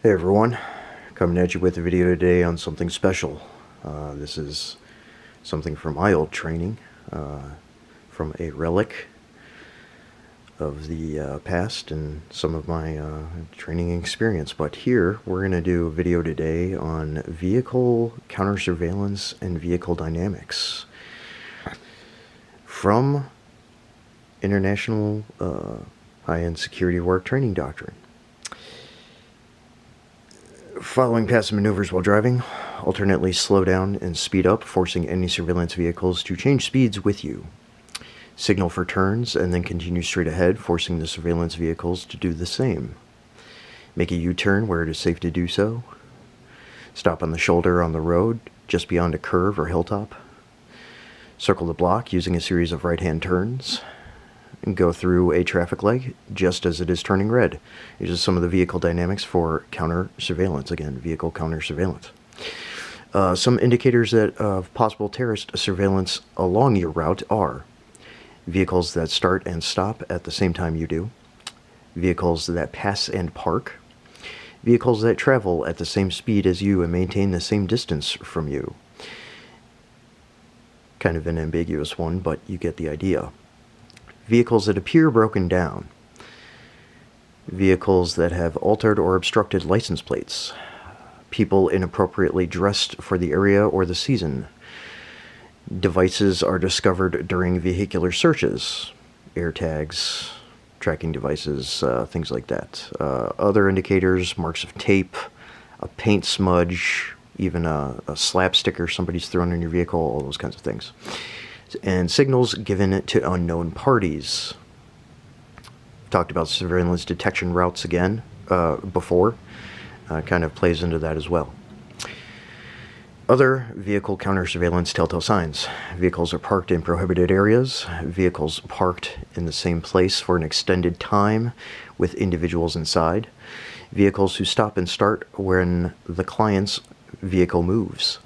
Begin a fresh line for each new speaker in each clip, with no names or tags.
Hey everyone, coming at you with a video today on something special. This is something from my old training, from a relic of the past and some of my training experience. But here, we're going to do a video today on vehicle counter-surveillance and vehicle dynamics from International High-End Security Work Training Doctrine. Following passive maneuvers while driving, alternately slow down and speed up, forcing any surveillance vehicles to change speeds with you. Signal for turns and then continue straight ahead, forcing the surveillance vehicles to do the same. Make a U-turn where it is safe to do so. Stop on the shoulder on the road, just beyond a curve or hilltop. Circle the block using a series of right-hand turns. And go through a traffic light just as it is turning red. These are some of the vehicle dynamics for counter-surveillance. Again, vehicle counter-surveillance. Some indicators of possible terrorist surveillance along your route are vehicles that start and stop at the same time you do, vehicles that pass and park, vehicles that travel at the same speed as you and maintain the same distance from you. Kind of an ambiguous one, but you get the idea. Vehicles that appear broken down. Vehicles that have altered or obstructed license plates. People inappropriately dressed for the area or the season. Devices are discovered during vehicular searches. Air tags, tracking devices, things like that. Other indicators, marks of tape, a paint smudge, even a slap sticker somebody's thrown in your vehicle, all those kinds of things. And signals given to unknown parties. Talked about surveillance detection routes again before. Kind of plays into that as well. Other vehicle counter-surveillance telltale signs. Vehicles are parked in prohibited areas. Vehicles parked in the same place for an extended time with individuals inside. Vehicles who stop and start when the client's vehicle moves.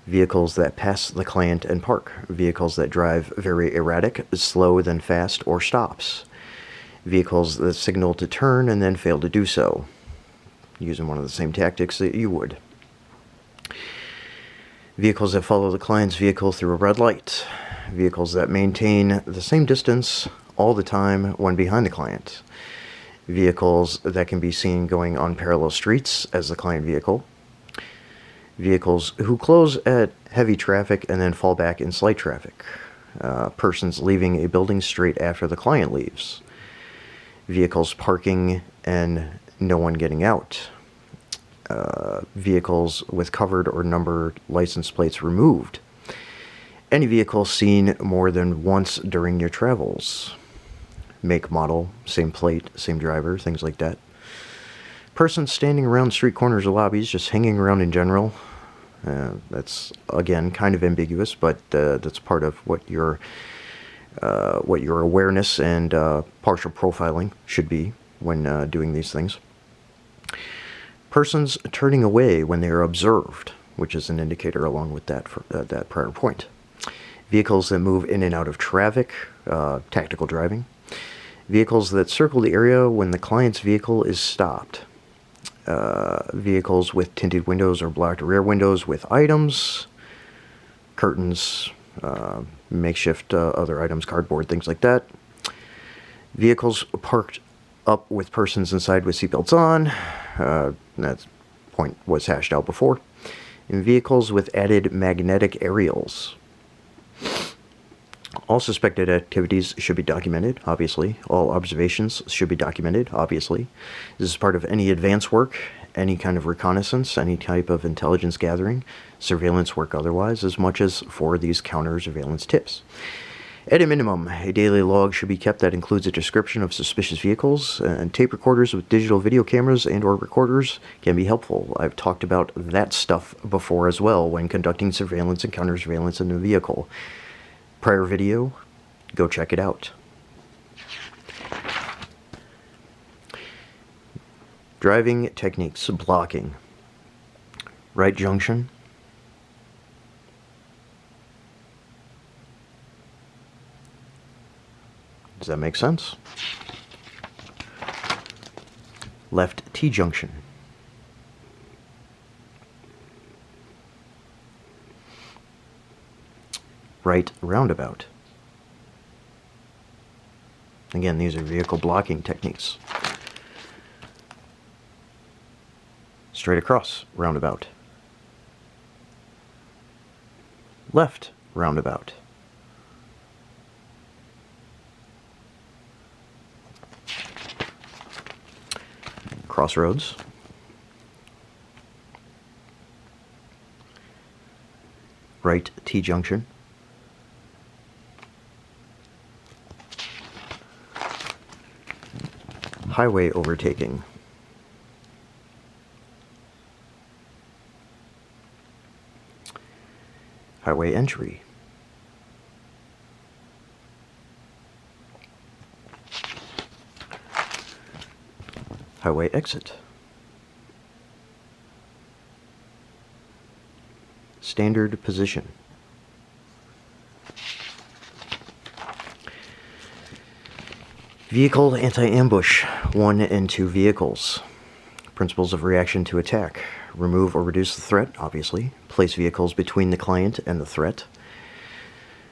Vehicles that pass the client and park. Vehicles that drive very erratic, slow then fast, or stops. Vehicles that signal to turn and then fail to do so, using one of the same tactics that you would. Vehicles that follow the client's vehicle through a red light. Vehicles that maintain the same distance all the time when behind the client. Vehicles that can be seen going on parallel streets as the client vehicle. Vehicles who close at heavy traffic and then fall back in slight traffic. Persons leaving a building straight after the client leaves. Vehicles parking and no one getting out. Vehicles with covered or numbered license plates removed. Any vehicle seen more than once during your travels. Make, model, same plate, same driver, things like that. Persons standing around street corners or lobbies, just hanging around in general. That's again kind of ambiguous, but that's part of what your awareness and partial profiling should be when doing these things. Persons turning away when they are observed, which is an indicator along with that for that prior point. Vehicles that move in and out of traffic, tactical driving. Vehicles that circle the area when the client's vehicle is stopped. Vehicles with tinted windows or blocked rear windows with items, curtains, makeshift other items, cardboard, things like that. Vehicles parked up with persons inside with seatbelts on. That point was hashed out before. And vehicles with added magnetic aerials. All suspected activities should be documented, obviously. All observations should be documented, obviously. This is part of any advance work, any kind of reconnaissance, any type of intelligence gathering, surveillance work otherwise, as much as for these counter-surveillance tips. At a minimum, a daily log should be kept that includes a description of suspicious vehicles, and tape recorders with digital video cameras and/or recorders can be helpful. I've talked about that stuff before as well when conducting surveillance and counter-surveillance in a vehicle. Prior video, go check it out. Driving techniques, blocking. Right junction. Does that make sense? Left T-junction. right roundabout. Again, these are vehicle blocking techniques. Straight across roundabout. Left roundabout. Crossroads. Right T-junction. Highway overtaking. Highway entry. Highway exit. Standard position. Vehicle anti-ambush. 1 and 2 vehicles. Principles of reaction to attack. Remove or reduce the threat, obviously. Place vehicles between the client and the threat.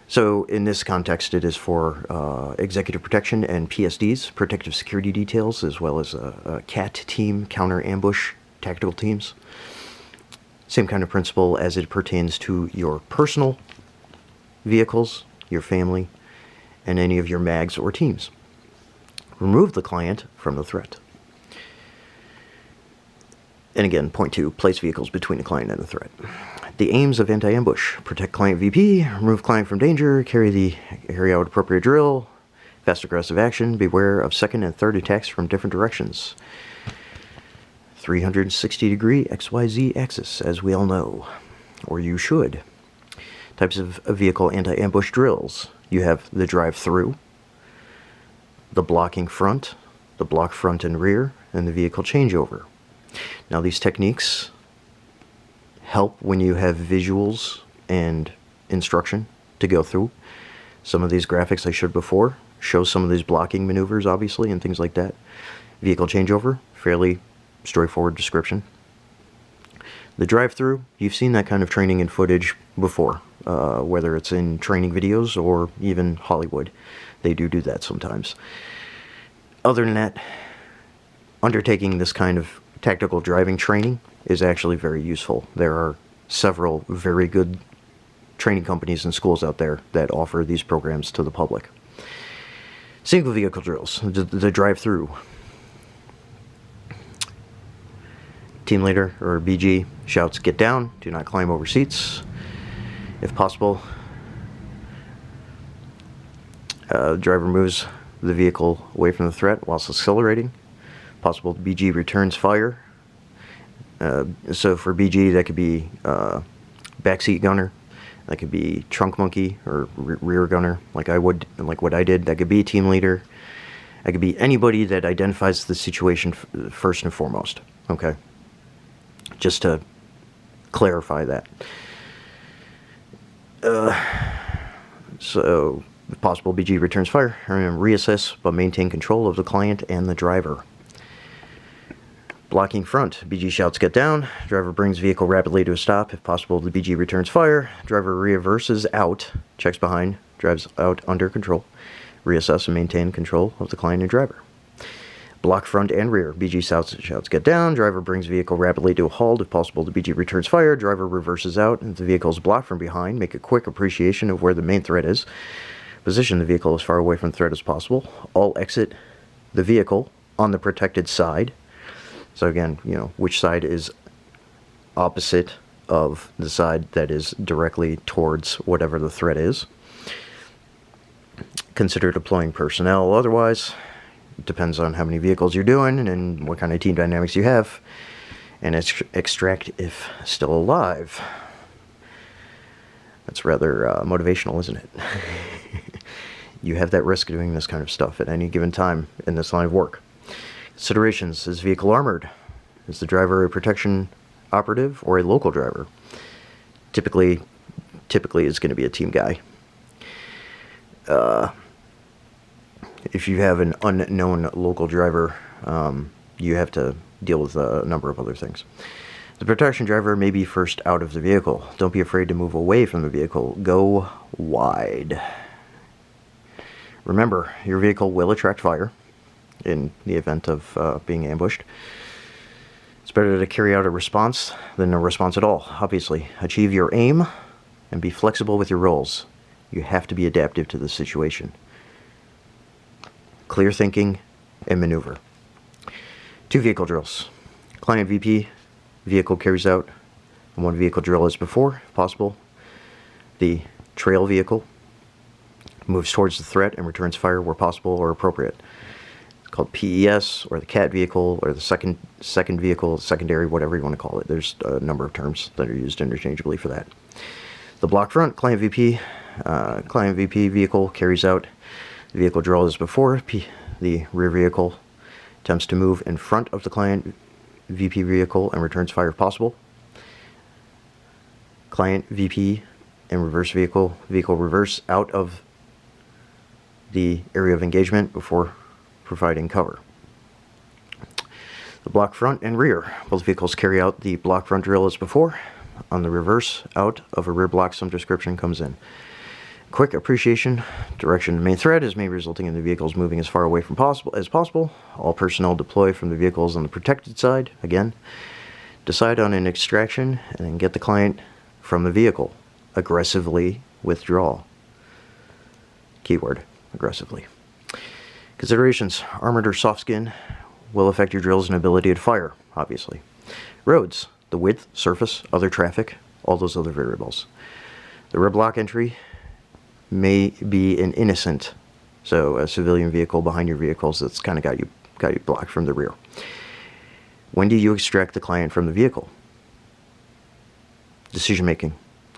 So in this context, it is for executive protection and PSDs, protective security details, as well as a CAT team, counter ambush tactical teams. Same kind of principle as it pertains to your personal vehicles, your family, and any of your MAGs or teams. Remove the client from the threat. And again, point 2, place vehicles between the client and the threat. The aims of anti-ambush: protect client VP, remove client from danger, carry out appropriate drill, fast aggressive action, beware of second and third attacks from different directions. 360-degree XYZ axis, as we all know, or you should. Types of vehicle anti-ambush drills. You have the drive-through, the blocking front, the block front and rear, and the vehicle changeover. Now these techniques help when you have visuals and instruction to go through. Some of these graphics I showed before show some of these blocking maneuvers, obviously, and things like that. Vehicle changeover, fairly straightforward description. The drive-through, you've seen that kind of training and footage before, whether it's in training videos or even Hollywood. They do that sometimes. Other than that, undertaking this kind of tactical driving training is actually very useful. There are several very good training companies and schools out there that offer these programs to the public. Single vehicle drills, the drive-through. Team leader or BG shouts, "Get down, do not climb over seats." If possible, the driver moves the vehicle away from the threat whilst accelerating. Possible BG returns fire. So for BG, that could be backseat gunner, that could be trunk monkey or rear gunner, like what I did. That could be team leader. That could be anybody that identifies the situation first and foremost. Okay, just to clarify that. So if possible, BG returns fire and reassess, but maintain control of the client and the driver. Blocking front, BG shouts, "Get down." Driver brings vehicle rapidly to a stop. If possible, the BG returns fire. Driver reverses out, checks behind, drives out under control. Reassess and maintain control of the client and driver. Block front and rear, BG shouts, "Get down." Driver brings vehicle rapidly to a halt. If possible, the BG returns fire. Driver reverses out, and the vehicle is blocked from behind. Make a quick appreciation of where the main threat is. Position the vehicle as far away from the threat as possible. All exit the vehicle on the protected side. So again, which side is opposite of the side that is directly towards whatever the threat is. Consider deploying personnel. Otherwise, it depends on how many vehicles you're doing and what kind of team dynamics you have. And extract if still alive. That's rather motivational, isn't it? You have that risk doing this kind of stuff at any given time in this line of work. Considerations: is vehicle armored? Is the driver a protection operative or a local driver? Typically it's going to be a team guy. If you have an unknown local driver, you have to deal with a number of other things. The protection driver may be first out of the vehicle. Don't be afraid to move away from the vehicle. Go wide. Remember, your vehicle will attract fire in the event of being ambushed. It's better to carry out a response than no response at all, obviously. Achieve your aim and be flexible with your rolls. You have to be adaptive to the situation. Clear thinking and maneuver. 2 vehicle drills. Client VP, vehicle carries out, and 1 vehicle drill as before, if possible. The trail vehicle moves towards the threat and returns fire where possible or appropriate. It's called PES, or the CAT vehicle, or the second vehicle, secondary, whatever you want to call it. There's a number of terms that are used interchangeably for that. The block front, client VP vehicle carries out. The vehicle drill as before. The rear vehicle attempts to move in front of the client VP vehicle and returns fire if possible. Client VP and reverse vehicle reverse out of the area of engagement before providing cover. The block front and rear. Both vehicles carry out the block front drill as before. On the reverse out of a rear block, some description comes in. Quick appreciation, direction to main threat is may resulting in the vehicles moving as far away from as possible. All personnel deploy from the vehicles on the protected side. Again, decide on an extraction and then get the client from the vehicle. Aggressively withdraw. Keyword, aggressively. Considerations. Armored or soft skin will affect your drills and ability to fire, obviously. Roads. The width, surface, other traffic, all those other variables. The rear block entry may be an innocent, so a civilian vehicle behind your vehicles that's kind of got you blocked from the rear. When do you extract the client from the vehicle? Decision making,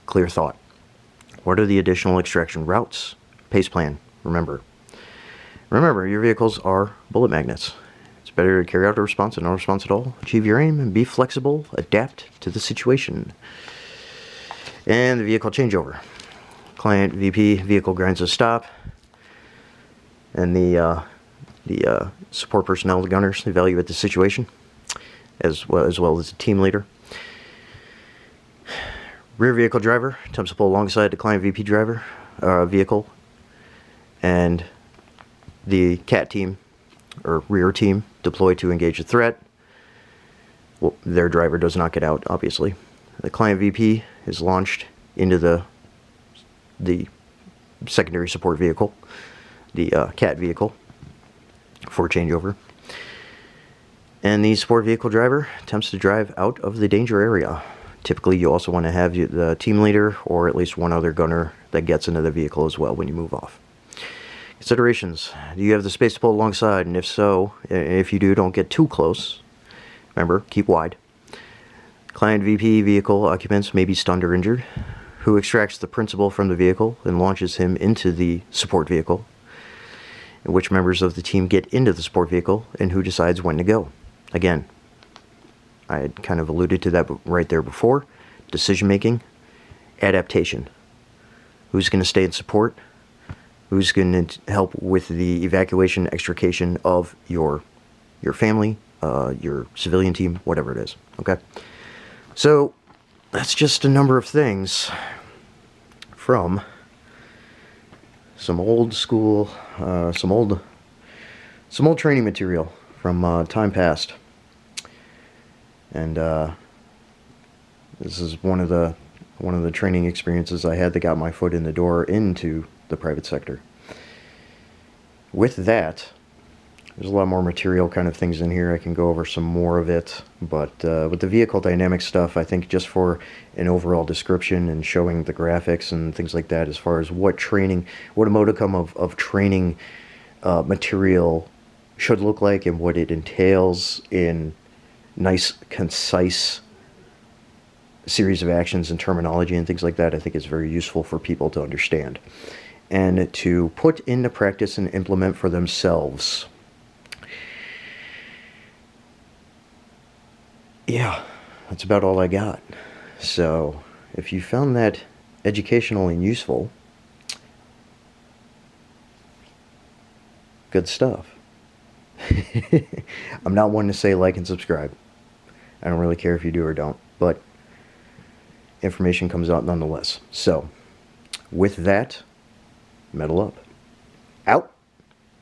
clear thought. What are the additional extraction routes? Pace plan. Remember, your vehicles are bullet magnets. It's better to carry out a response than no response at all. Achieve your aim and be flexible. Adapt to the situation. And the vehicle changeover. Client VP vehicle grinds a stop, and the support personnel, the gunners, evaluate the situation, as well as the team leader. Rear vehicle driver attempts to pull alongside the client VP driver vehicle, and the CAT team or rear team deploy to engage the threat. Well, their driver does not get out, obviously. The client VP is launched into the secondary support vehicle, the CAT vehicle, for changeover. And the support vehicle driver attempts to drive out of the danger area. Typically, you also want to have the team leader or at least one other gunner that gets into the vehicle as well when you move off. Considerations. Do you have the space to pull alongside? And if so, if you do, don't get too close. Remember, keep wide. Client VP vehicle occupants may be stunned or injured. Who extracts the principal from the vehicle and launches him into the support vehicle? And which members of the team get into the support vehicle, and who decides when to go? Again, I had kind of alluded to that right there before. Decision making, adaptation. Who's going to stay in support? Who's going to help with the evacuation, extrication of your family, your civilian team, whatever it is. Okay? So, that's just a number of things from some old school, some old training material from time past. And this is one of the training experiences I had that got my foot in the door into the private sector. With that, there's a lot more material kind of things in here. I can go over some more of it, but with the vehicle dynamic stuff, I think just for an overall description and showing the graphics and things like that, as far as what a modicum of training material should look like and what it entails in nice, concise series of actions and terminology and things like that, I think is very useful for people to understand and to put into practice and implement for themselves. Yeah, that's about all I got. So, if you found that educational and useful, good stuff. I'm not one to say like and subscribe. I don't really care if you do or don't, but information comes out nonetheless. So, with that, metal up.